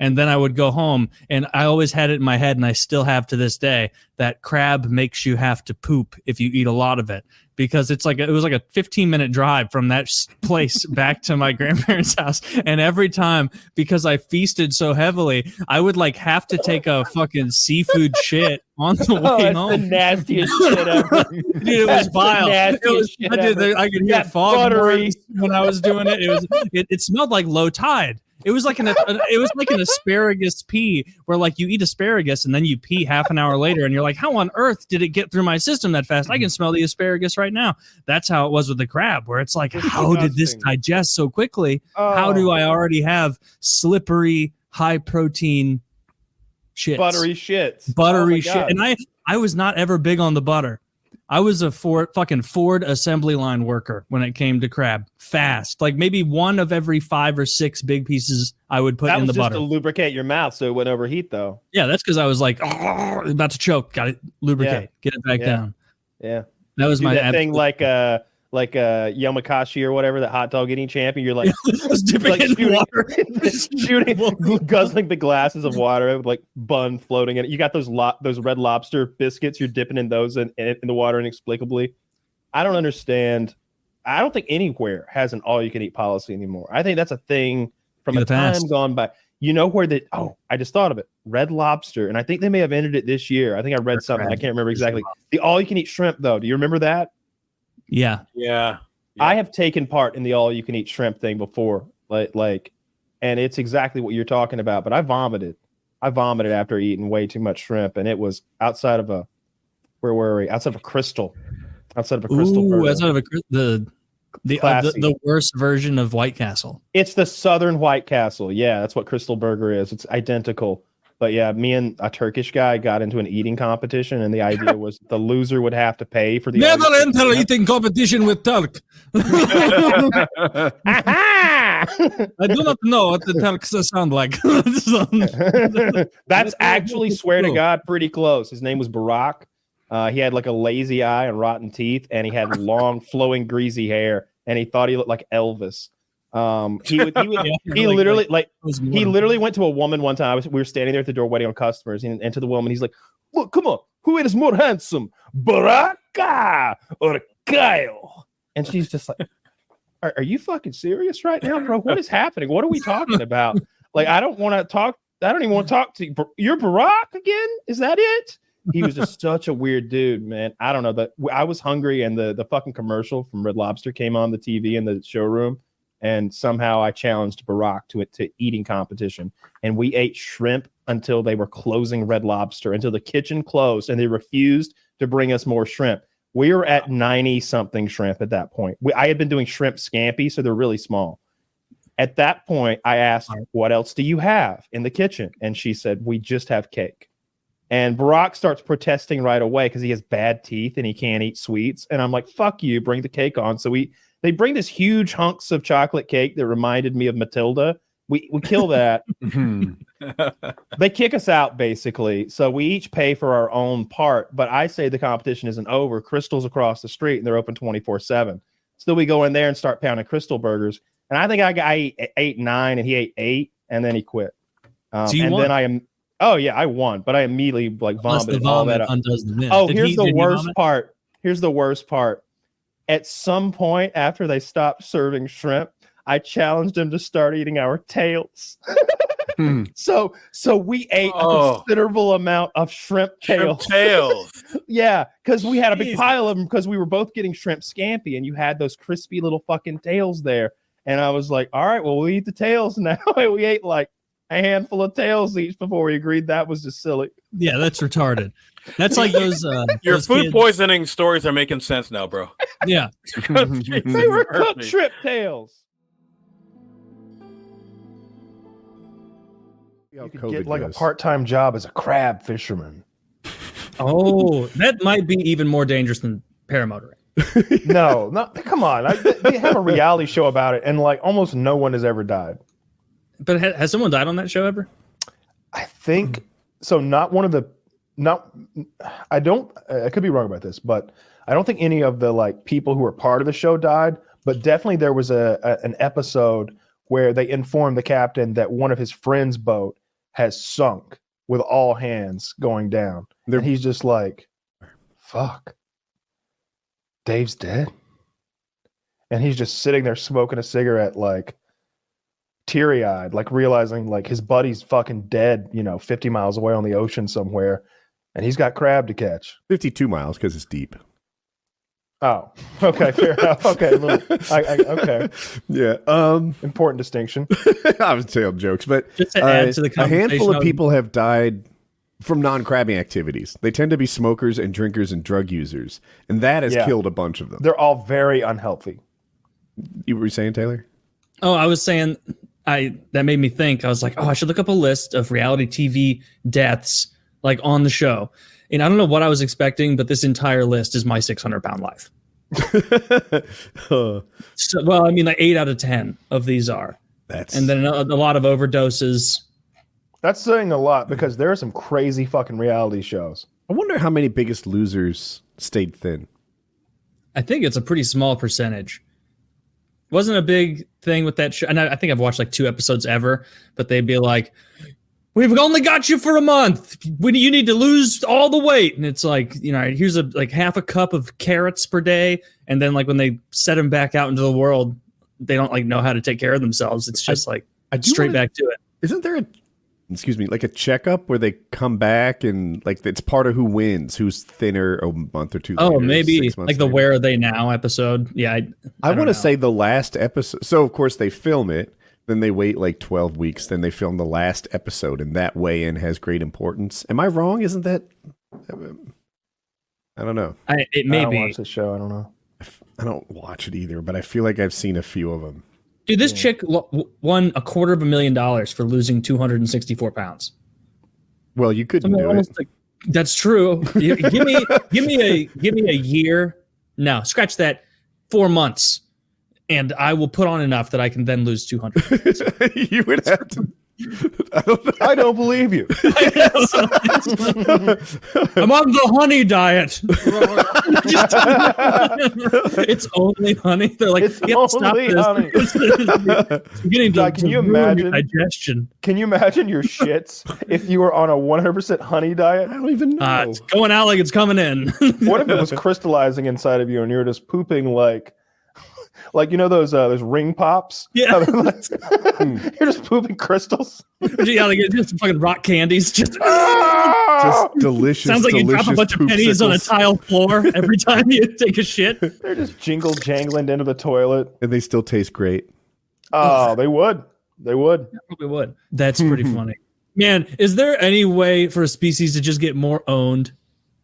And then I would go home, and I always had it in my head, and I still have to this day, that crab makes you have to poop if you eat a lot of it. Because it was like a 15-minute drive from that place back to my grandparents' house. And every time, because I feasted so heavily, I would like have to take a fucking seafood shit on the way home. The nastiest shit ever. Dude, it was vile. I could hear fog horns when I was doing it. It smelled like low tide. It was like an asparagus pee, where like you eat asparagus and then you pee half an hour later, and you're like, how on earth did it get through my system that fast? I can smell the asparagus right now. That's how it was with the crab, where it's like, how did this digest so quickly? How do I already have slippery, high protein shits? Buttery shit. And I was not ever big on the butter. I was a Ford assembly line worker when it came to crab. Fast, like maybe one of every 5 or 6 big pieces I would put in the butter. That was just to lubricate your mouth so it wouldn't overheat, though. Yeah, that's because I was like, about to choke. Got to lubricate. Get it back down. Yeah, that was my thing. Like Yomakashi or whatever, that hot dog eating champion. You're like, dipping like in water, shooting, guzzling the glasses of water with like bun floating in it. You got those Red Lobster biscuits. You're dipping in those in the water inexplicably. I don't understand. I don't think anywhere has an all-you-can-eat policy anymore. I think that's a thing from a time gone by. You know where I just thought of it. Red Lobster, and I think they may have ended it this year. I think I read something. I can't remember exactly. The all-you-can-eat shrimp, though. Do you remember that? Yeah. I have taken part in the all-you-can-eat shrimp thing before, like, and it's exactly what you're talking about. But I vomited. After eating way too much shrimp, and it was outside of a where were we? Outside of a Crystal. Outside of a Crystal. Ooh, burger. outside of the worst version of White Castle. It's the Southern White Castle. Yeah, that's what Crystal Burger is. It's identical. But yeah, me and a Turkish guy got into an eting competition, and the idea was the loser would have to pay for the. Never enter eating competition with Turk. I do not know what the Turks sound like. That's actually, swear to God, pretty close. His name was Barack. He had like a lazy eye and rotten teeth, and he had long, flowing, greasy hair, and he thought he looked like Elvis. He literally went to a woman one time. We were standing there at the door waiting on customers, and to the woman, he's like, "Look, come on, who is more handsome, Baraka or Kyle?" And she's just like, "Are you fucking serious right now, bro? What is happening? What are we talking about? Like, I don't want to talk. I don't even want to talk to you. You're Barack again? Is that it?" He was just such a weird dude, man. I don't know, but I was hungry, and the fucking commercial from Red Lobster came on the TV in the showroom. And somehow I challenged Barack to eating competition. And we ate shrimp until they were closing Red Lobster, until the kitchen closed, and they refused to bring us more shrimp. We were at 90-something shrimp at that point. I had been doing shrimp scampi, so they're really small. At that point, I asked, "What else do you have in the kitchen?" And she said, "We just have cake." And Barack starts protesting right away because he has bad teeth and he can't eat sweets. And I'm like, "Fuck you, bring the cake on." So they bring this huge hunks of chocolate cake that reminded me of Matilda. We kill that. They kick us out, basically. So we each pay for our own part. But I say the competition isn't over. Crystal's across the street, and they're open 24/7. So we go in there and start pounding Crystal burgers. And I think I ate 9, and he ate 8, and then he quit. So you and won. Then I won. But I immediately vomited all that up. Undoes the win. Here's the worst part. Here's the worst part. At some point after they stopped serving shrimp, I challenged him to start eating our tails. So we ate a considerable amount of shrimp tails. Yeah, because we had a big pile of them because we were both getting shrimp scampi, and you had those crispy little fucking tails there. And I was like, "All right, well, we'll eat the tails now." And we ate like a handful of tails each before we agreed that was just silly. Yeah, that's retarded. That's like those. Your those food kids. Poisoning stories are making sense now, bro. Yeah, They were cooked shrimp tails. You could get like a part-time job as a crab fisherman. Oh, that might be even more dangerous than paramotoring. No, come on. They have a reality show about it, and like almost no one has ever died. But has someone died on that show ever? I think so. I could be wrong about this, but I don't think any of the like people who were part of the show died. But definitely there was an episode where they informed the captain that one of his friend's boat has sunk with all hands going down. And he's just like, "Fuck, Dave's dead." And he's just sitting there smoking a cigarette, like teary-eyed, like realizing like his buddy's fucking dead, 50 miles away on the ocean somewhere, and he's got crab to catch. 52 miles because it's deep. Oh, okay, fair enough. Okay, okay. Yeah. Important distinction. I was telling jokes, but just to add to the a conversation, handful of people have died from non-crabbing activities. They tend to be smokers and drinkers and drug users, and that has killed a bunch of them. They're all very unhealthy. You were saying, Taylor? Oh, I was saying that made me think. I was like, I should look up a list of reality TV deaths like on the show. And I don't know what I was expecting, but this entire list is my 600-pound life. So, well, I mean, like 8 out of 10 of these are. And then a lot of overdoses. That's saying a lot because there are some crazy fucking reality shows. I wonder how many Biggest Losers stayed thin. I think it's a pretty small percentage. Wasn't a big thing with that show. And I think I've watched like 2 episodes ever, but they'd be like, "We've only got you for a month. You need to lose all the weight." And it's like, here's like half a cup of carrots per day. And then like when they set them back out into the world, they don't like know how to take care of themselves. It's just straight back to it. Isn't there like a checkup where they come back and like it's part of who wins, who's thinner a month or two later. Oh, maybe 6 months like the later. Where Are They Now episode. Yeah, I want to say the last episode. So of course they film it, then they wait like 12 weeks, then they film the last episode, and that weigh-in has great importance. Am I wrong? Isn't that? I don't know. It may I don't be. watch the show. I don't know. I don't watch it either, but I feel like I've seen a few of them. Dude, this chick won $250,000 for losing 264 pounds. Well, you couldn't do it. Like, that's true. Give me a year. No, scratch that. 4 months, and I will put on enough that I can then lose 200. You would have to. I don't believe you. I'm on the honey diet. It's only honey. They're like, It's you have to stop only this. honey. It's beginning to, God, can to you ruin your imagine? digestion? Can you imagine your shits if you were on a 100% honey diet? I don't even know. It's going out like it's coming in. What if it was crystallizing inside of you and you're just pooping like you know those ring pops? Yeah. You're just pooping crystals. Yeah, like it's just fucking rock candies. Just Just delicious. sounds like you drop a delicious bunch of poop pennies on a sickles. tile floor every time you take a shit. They're just jingle jangling into the toilet. And they still taste great. Oh, they would. They would. Probably would. That's pretty funny. Man, is there any way for a species to just get more owned?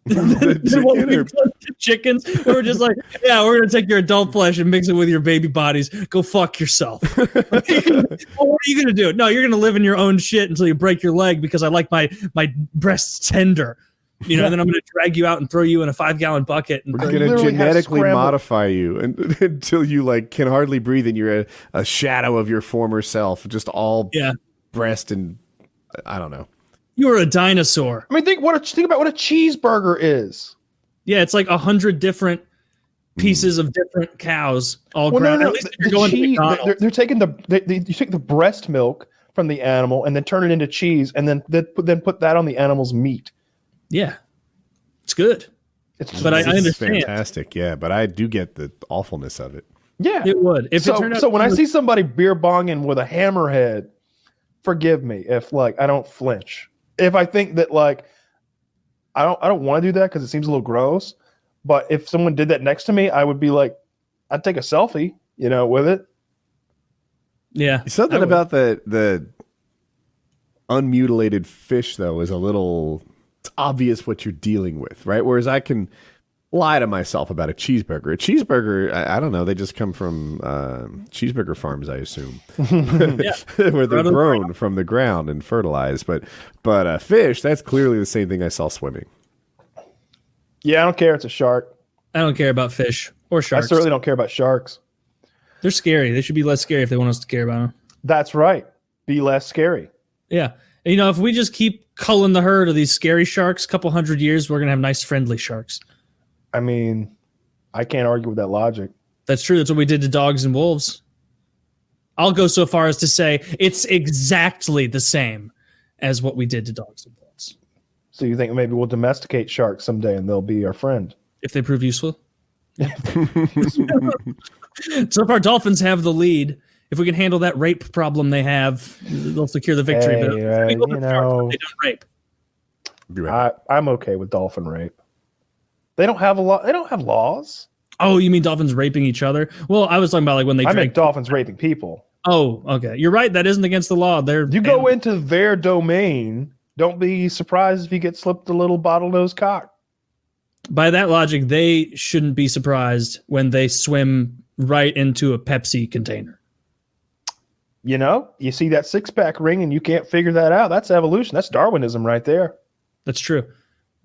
The What chicken we've or- done to chickens? We're just like, yeah, we're gonna take your adult flesh and mix it with your baby bodies. Go fuck yourself. Well, what are you gonna do? No, you're gonna live in your own shit until you break your leg because I like my breasts tender. You know, and then I'm gonna drag you out and throw you in a 5-gallon bucket. And We're throw gonna you- literally have genetically scrambled- modify you until you like can hardly breathe and you're a shadow of your former self, just all Yeah. breast and I don't know. You were a dinosaur. I mean, think about what a cheeseburger is. Yeah, it's like 100 different pieces of different cows all Well, ground. no, At least if the you're going to cheese, McDonald's. they're taking you take the breast milk from the animal and then turn it into cheese and then put that on the animal's meat. Yeah, it's good. It's But I It's understand. fantastic, yeah. But I do get the awfulness of it. yeah. It would. If it turned out So when I see somebody beer bonging with a hammerhead, forgive me if like I don't flinch. If I think that like I don't want to do that because it seems a little gross. But if someone did that next to me, I would be like, I'd take a selfie, with it. yeah, Something I would. about the unmutilated fish though is a little it's obvious what you're dealing with, right? Whereas I can lie to myself about a cheeseburger. A cheeseburger, I don't know, they just come from cheeseburger farms, I assume, where they're grown from the ground and fertilized. But fish, that's clearly the same thing I saw swimming. Yeah, I don't care. It's a shark. I don't care about fish or sharks. I certainly don't care about sharks. They're scary. They should be less scary if they want us to care about them. That's right. Be less scary. Yeah. And, if we just keep culling the herd of these scary sharks, a couple hundred years, we're going to have nice, friendly sharks. I mean, I can't argue with that logic. That's true. That's what we did to dogs and wolves. I'll go so far as to say it's exactly the same as what we did to dogs and wolves. So you think maybe we'll domesticate sharks someday and they'll be our friend? If they prove useful. So far, dolphins have the lead. If we can handle that rape problem they have, they'll secure the victory. Hey, But if we go with sharks, they don't rape. Be right back. I'm okay with dolphin rape. They don't have a law. They don't have laws. Oh, you mean dolphins raping each other? Well, I was talking about like when they I drink. meant dolphins raping people. Oh, okay. You're right. That isn't against the law. You go into their domain. Don't be surprised if you get slipped a little bottlenose cock. By that logic, they shouldn't be surprised when they swim right into a Pepsi container. You see that 6-pack ring and you can't figure that out. That's evolution. That's Darwinism right there. That's true.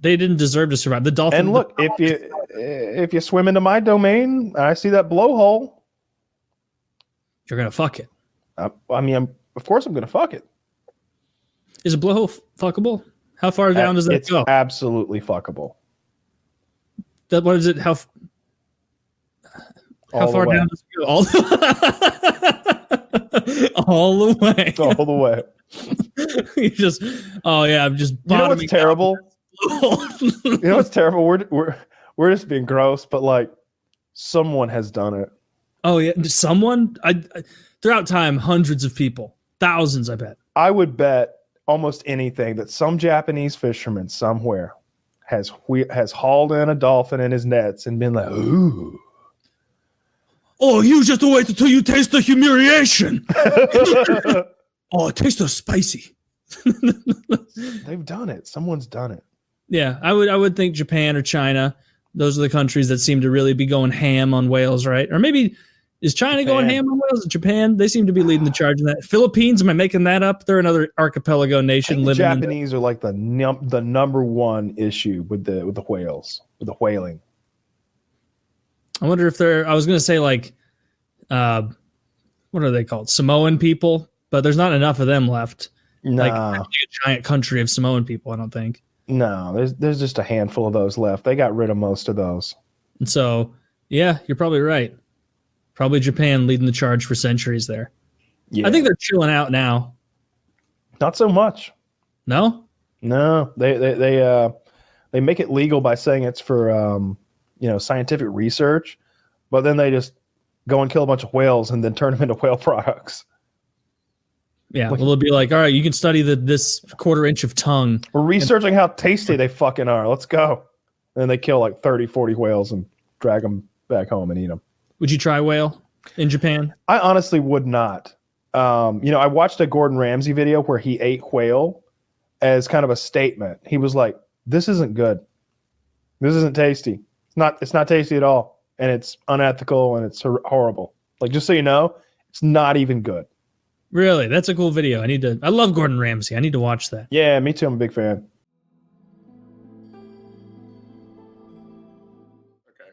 They didn't deserve to survive. The dolphin. And look, if you swim into my domain, and I see that blowhole. You're gonna fuck it. Of course I'm gonna fuck it. Is a blowhole fuckable? How far down does that It's go? absolutely fuckable. What is it? How All far the way. down does it go? All the way. All the way. You just. Oh yeah, I'm just. You know what's bottoming terrible? out. You know what's terrible? We're just being gross, but like someone has done it. Oh yeah, someone. I throughout time, hundreds of people, thousands. I bet. I would bet almost anything that some Japanese fisherman somewhere has hauled in a dolphin in his nets and been like, ooh. Oh, you just wait until you taste the humiliation. Oh, it tastes so spicy. They've done it. Someone's done it. Yeah, I would think Japan or China. Those are the countries that seem to really be going ham on whales, right? Or maybe is China going ham on whales? Japan, they seem to be leading the charge in that. Philippines, am I making that up? They're another archipelago nation. The Japanese are like the number one issue with the whales, with the whaling. I wonder if they're. I was going to say like, what are they called? Samoan people, but there's not enough of them left. No, like a giant country of Samoan people. I don't think. No, there's just a handful of those left. They got rid of most of those. And so, yeah, you're probably right. Probably Japan leading the charge for centuries there. Yeah. I think they're chilling out now. Not so much. No? No. They make it legal by saying it's for scientific research, but then they just go and kill a bunch of whales and then turn them into whale products. Yeah, well, it'll be like, all right, you can study this 1/4 inch of tongue. We're researching how tasty they fucking are. Let's go. And then they kill like 30, 40 whales and drag them back home and eat them. Would you try whale in Japan? I honestly would not. I watched a Gordon Ramsay video where he ate whale as kind of a statement. He was like, this isn't good. This isn't tasty. It's not tasty at all. And it's unethical and it's horrible. Like, just so you know, it's not even good. Really? That's a cool video. I love Gordon Ramsay. I need to watch that. Yeah, me too. I'm a big fan.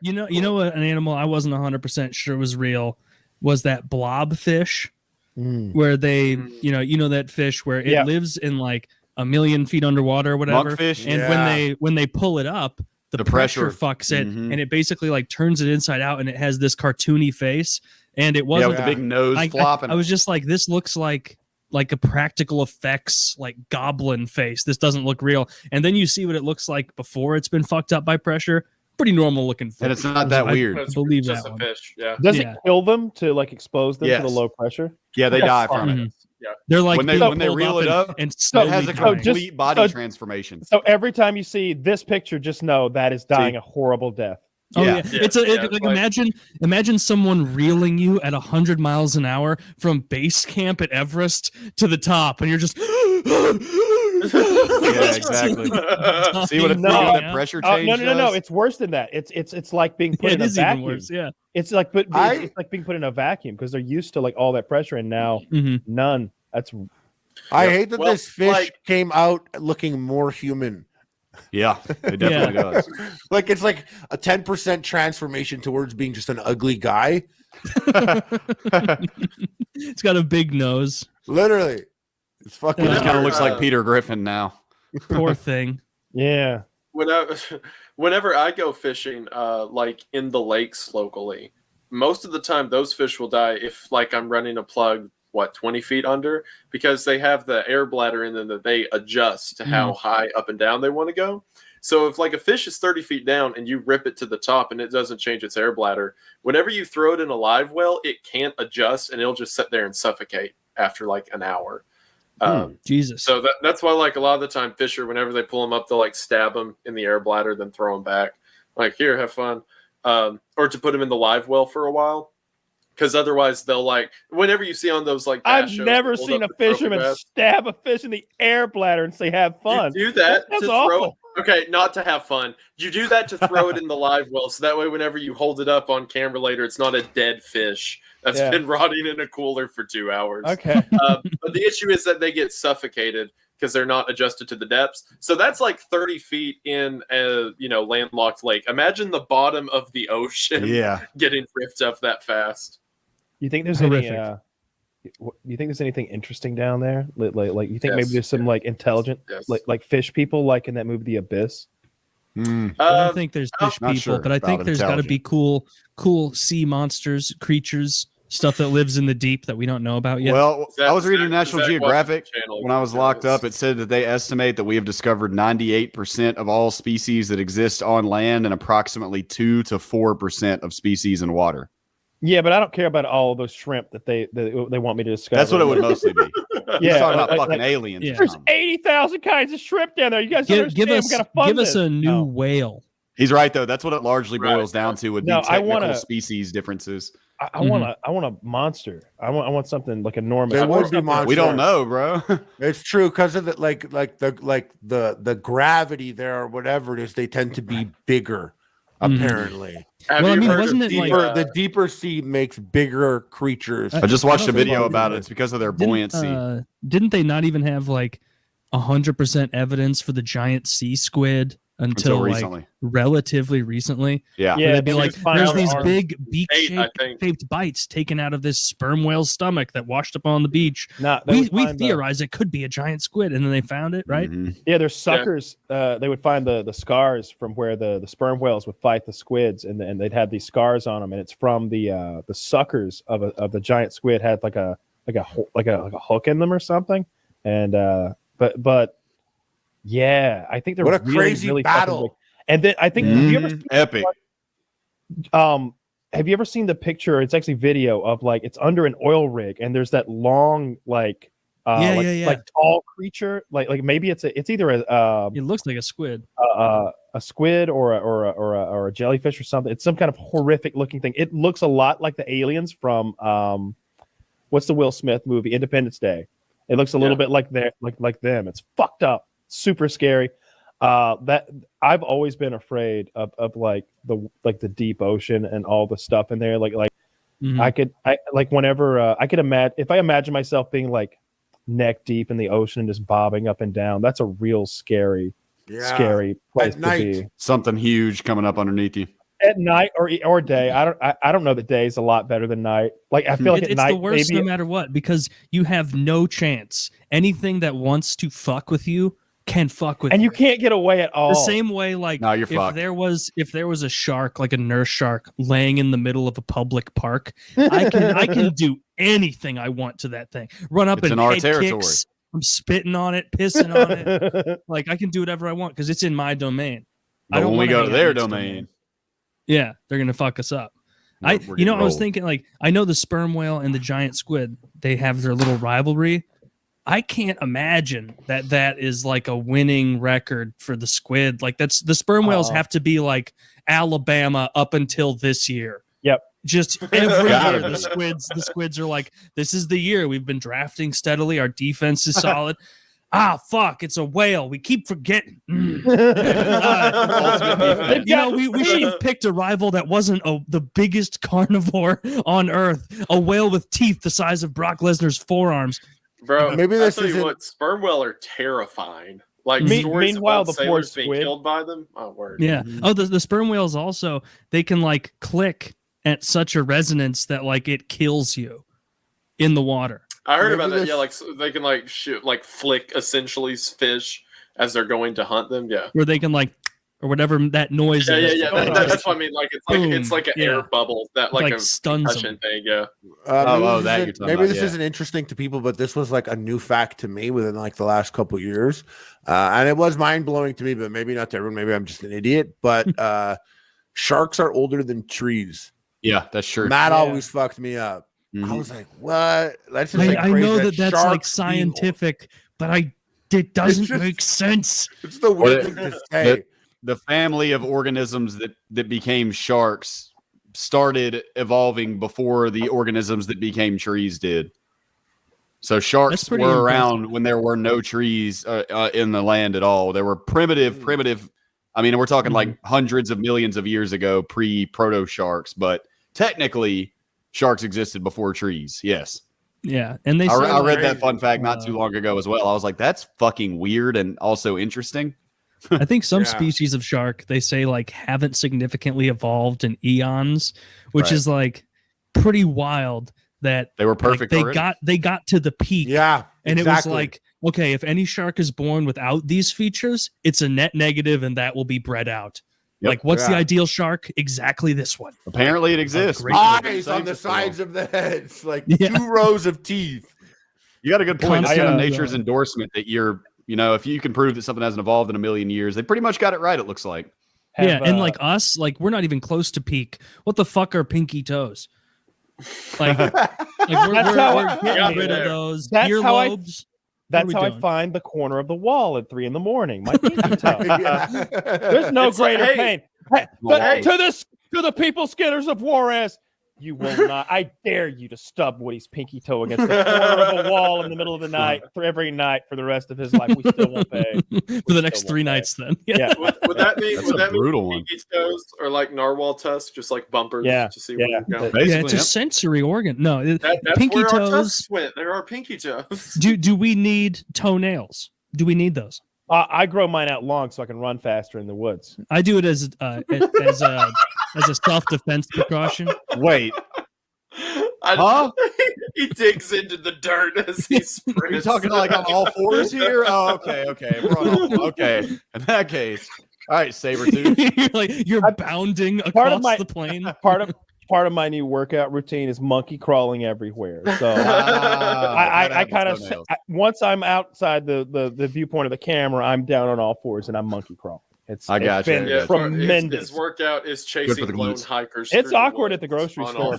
You know what an animal I wasn't 100% sure was real was that blobfish, where they, that fish where it lives in like 1 million feet underwater or whatever. Monkfish, and when they pull it up, the pressure fucks it, and it basically like turns it inside out, and it has this cartoony face. And it wasn't with the big nose flopping. I was just like, this looks like a practical effects like goblin face. This doesn't look real. And then you see what it looks like before it's been fucked up by pressure. Pretty normal looking fish. And it's not that weird. I believe just that a one. fish. Yeah. Does it kill them to like expose them to the low pressure? Yeah, they die from it. Yeah. They're like when they reel it up, and it has a complete body transformation. So every time you see this picture, just know that is dying a horrible death. Oh yeah, imagine someone reeling you at 100 miles an hour from base camp at Everest to the top, and you're just yeah, exactly. See what it's like? That pressure change. No. It's worse than that. It's like being put in a vacuum. Even worse, yeah, it's like it's like being put in a vacuum because they're used to like all that pressure, and now none. That's. I hate that this fish came out looking more human. Yeah, it definitely does. Like it's like a 10% transformation towards being just an ugly guy. It's got a big nose. Literally. It's fucking it kind of looks like Peter Griffin now. Poor thing. Yeah. Whenever I go fishing, like in the lakes locally, most of the time those fish will die if like I'm running a plug 20 feet under, because they have the air bladder in them that they adjust to how high up and down they want to go. So if like a fish is 30 feet down and you rip it to the top and it doesn't change its air bladder, whenever you throw it in a live well, it can't adjust and it'll just sit there and suffocate after like an hour. Jesus. So that's why like a lot of the time fisher, whenever they pull them up, they'll like stab them in the air bladder, then throw them back. Like, here, have fun. Or to put them in the live well for a while. Because otherwise they'll like, whenever you see on those like I've never seen a fisherman stab a fish in the air bladder and say have fun. You do that That's to awful. Okay, not to have fun. You do that to throw it in the live well, so that way whenever you hold it up on camera later, it's not a dead fish that's been rotting in a cooler for 2 hours. Okay. But the issue is that they get suffocated because they're not adjusted to the depths. So that's like 30 feet in a landlocked lake. Imagine the bottom of the ocean getting ripped up that fast. You think there's anything interesting down there? Like you think maybe there's some like intelligent like fish people like in that movie The Abyss? I don't think there's fish people, but I think there's got to be cool sea monsters, creatures, stuff that lives in the deep that we don't know about yet. Well, I was reading National Geographic when I was locked up. It said that they estimate that we have discovered 98% of all species that exist on land and approximately 2 to 4% of species in water. Yeah, but I don't care about all those shrimp that they want me to discover. That's what it would mostly be. Yeah, He's talking about fucking aliens. Yeah. There's 80,000 kinds of shrimp down there. You guys don't Give understand. us, We gotta fund give us this. a new whale. He's right though. That's what it largely boils down to. Would be No, I technical wanna- species differences. I want a monster. I want something like enormous. There I want would be something- monsters. We don't know, bro. It's true because of the the gravity there or whatever it is. They tend to be bigger, apparently. Have Well, I you mean, heard wasn't of it like- The deeper sea makes bigger creatures. I just watched a don't think- video about it. It's because of their buoyancy. Didn't they not even have like 100% evidence for the giant sea squid until like recently. relatively recently? Yeah. Yeah, They'd be but we like, find there's out these our- big Eight, I think. beak-shaped bites taken out of this sperm whale's stomach that washed up on the beach. Nah, they We would find the- theorized it could be a giant squid, and then they found it, right? Mhm. Yeah, there's suckers. They would find the scars from where the sperm whales would fight the squids, and they'd have these scars on them, and it's from the suckers of the giant squid had like a hook in them or something, and but yeah, I think they're What a really, crazy really fucking battle. big. And then I think have you ever Epic. have you ever seen the picture? It's actually video of like it's under an oil rig, and there's that long like like tall creature, like maybe it's either It looks like a squid. a squid or a jellyfish or something. It's some kind of horrific looking thing. It looks a lot like the aliens from what's the Will Smith movie, Independence Day. It looks a little bit like like them. It's fucked up, super scary. That I've always been afraid of like the deep ocean and all the stuff in there. Like Mhm. I could imagine if I imagine myself being like neck deep in the ocean and just bobbing up and down. That's a real scary place to night. be. Something huge coming up underneath you. At night or day. I don't know that day is a lot better than night. Like I feel like at It's night the worst maybe no matter what, because you have no chance. Anything that wants to fuck with you can fuck with and you. you can't get away at all. The same way, like No, you're if fucked. there was a shark, like a nurse shark, laying in the middle of a public park, I can do anything I want to that thing. Run up It's and in our head territory. kicks. I'm spitting on it, pissing on it. Like I can do whatever I want because it's in my domain. But when we wanna go to hang out their next to domain, them. Yeah, they're gonna fuck us up. we're I getting was rolled. thinking like I know the sperm whale and the giant squid, they have their little rivalry. I can't imagine that is like a winning record for the squid. Like that's the sperm whales have to be like Alabama up until this year. Yep. Just every Gotta year be. the squids are like, this is the year we've been drafting steadily. Our defense is solid. Fuck, it's a whale. We keep forgetting. We should have picked a rival that wasn't the biggest carnivore on earth, a whale with teeth the size of Brock Lesnar's forearms. Bro, Maybe I this tell you isn't- what, sperm whale are terrifying. Like Me- stories meanwhile, about the poor sailors being squid- killed by them. Oh, word. Yeah. Oh, the sperm whales also, they can like click at such a resonance that like it kills you in the water. I heard Maybe about that. this- Yeah, like so they can like shoot, like flick essentially fish as they're going to hunt them. Yeah. Where they can like, or whatever that noise Yeah, is. That's what I mean. Like it's like an Boom. air Yeah. bubble that like a stuns concussion them. thing. Yeah. Maybe this isn't interesting to people, but this was like a new fact to me within like the last couple years, and it was mind blowing to me. But maybe not to everyone. Maybe I'm just an idiot. But sharks are older than trees. Yeah, that's true. That Yeah. always fucked me up. I Mhm. was like, "What?" That's just like I crazy know that's like sharks scientific, but it doesn't just- make sense. It's the weird thing Well, to say. The family of organisms that became sharks started evolving before the organisms that became trees did. So sharks That's were pretty around when there were no trees in the land at all. They were primitive. I mean, we're talking like hundreds of millions of years ago, pre-proto sharks, but technically sharks existed before trees. Yes. Yeah. And they I read say, that fun fact not too long ago as well. I was like, that's fucking weird and also interesting. I think some Yeah. species of shark, they say like haven't significantly evolved in eons, which Right. is like pretty wild that They were like, perfect already. they got to the peak. Yeah, And exactly. it was like, okay, if any shark is born without these features, it's a net negative and that will be bred out. Yep. Like, what's the Yeah. ideal shark? Exactly this one. Apparently it exists. great. eyes on the sides of the heads, like Yeah. 2 rows of teeth. You got a good point. That's Constant, kind of nature's endorsement that if you can prove that something hasn't evolved in a million years, they pretty much got it right, it looks like. Yeah, and like us, like we're not even close to peak. What the fuck are pinky toes? Like we're getting rid of those earlobes. That's how I find the corner of the wall at 3 a.m. My pinky toe. There's no greater pain. But to the people skinners of Juarez, you will not. I dare you to stub Woody's pinky toe against the corner of a wall in the middle of the night for every night for the rest of his life. We still won't pay for the next 3 nights. Then, yeah. Would that mean brutal one? Pinky toes or like narwhal tusks, just like bumpers? To see where you're going. Yeah, it's a sensory organ. No, that's pinky where toes. Our tusks went. There are pinky toes. Do we need toenails? Do we need those? I grow mine out long so I can run faster in the woods. I do it as a self-defense precaution. Wait. He digs into the dirt as he sprints. You're talking like on all fours here? Oh, okay. We're on all, okay. In that case, all right, Sabretooth. you're bounding across the plane. Part of my new workout routine is monkey crawling everywhere. So I kind of once I'm outside the viewpoint of the camera, I'm down on all fours and I'm monkey crawling. It's been tremendous. His workout is chasing lone hikers. It's awkward at the grocery store.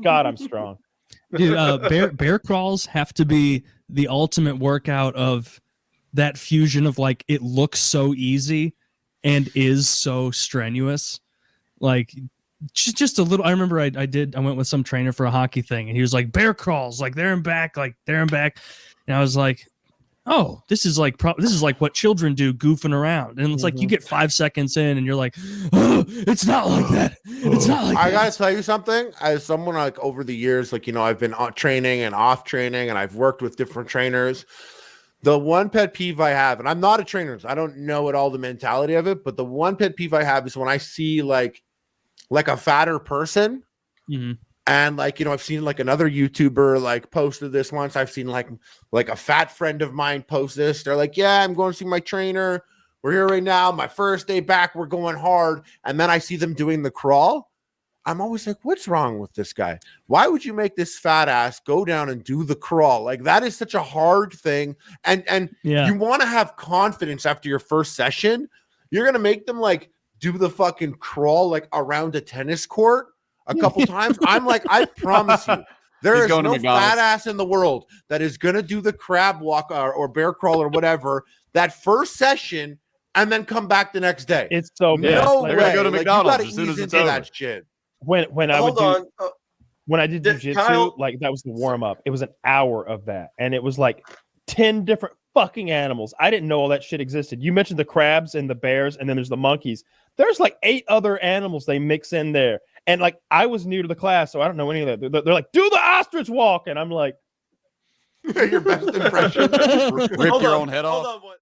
God, I'm strong. Dude, bear crawls have to be the ultimate workout of that fusion of like it looks so easy and is so strenuous. Like just a little. I remember I went with some trainer for a hockey thing, and he was like, bear crawls, like there and back, and I was like, oh, this is like what children do goofing around. And it's like you get 5 seconds in and you're like, oh, it's not like that. It's not like I gotta tell you something. As someone like over the years, like, I've been on training and off training and I've worked with different trainers. The one pet peeve I have, and I'm not a trainer, so I don't know at all the mentality of it, but the one pet peeve I have is when I see like a fatter person. Mm-hmm. And like, I've seen like another YouTuber like posted this once. I've seen like a fat friend of mine post this. They're like, yeah, I'm going to see my trainer. We're here right now. My first day back, we're going hard. And then I see them doing the crawl. I'm always like, what's wrong with this guy? Why would you make this fat ass go down and do the crawl? Like that is such a hard thing. And you want to have confidence after your first session. You're going to make them like do the fucking crawl like around a tennis court a couple times. I'm like, I promise you, there is no fat ass in the world that is going to do the crab walk or bear crawl or whatever that first session and then come back the next day. It's so bad. No way. They're going to go to McDonald's as soon as it's over. That shit. When I did jiu-jitsu, like that was the warm up. It was an hour of that. And it was like 10 different fucking animals. I didn't know all that shit existed. You mentioned the crabs and the bears, and then there's the monkeys. There's like 8 other animals they mix in there. And like I was new to the class, so I don't know any of that. They're like, do the ostrich walk, and I'm like, your best impression. Rip your own head off. Hold on.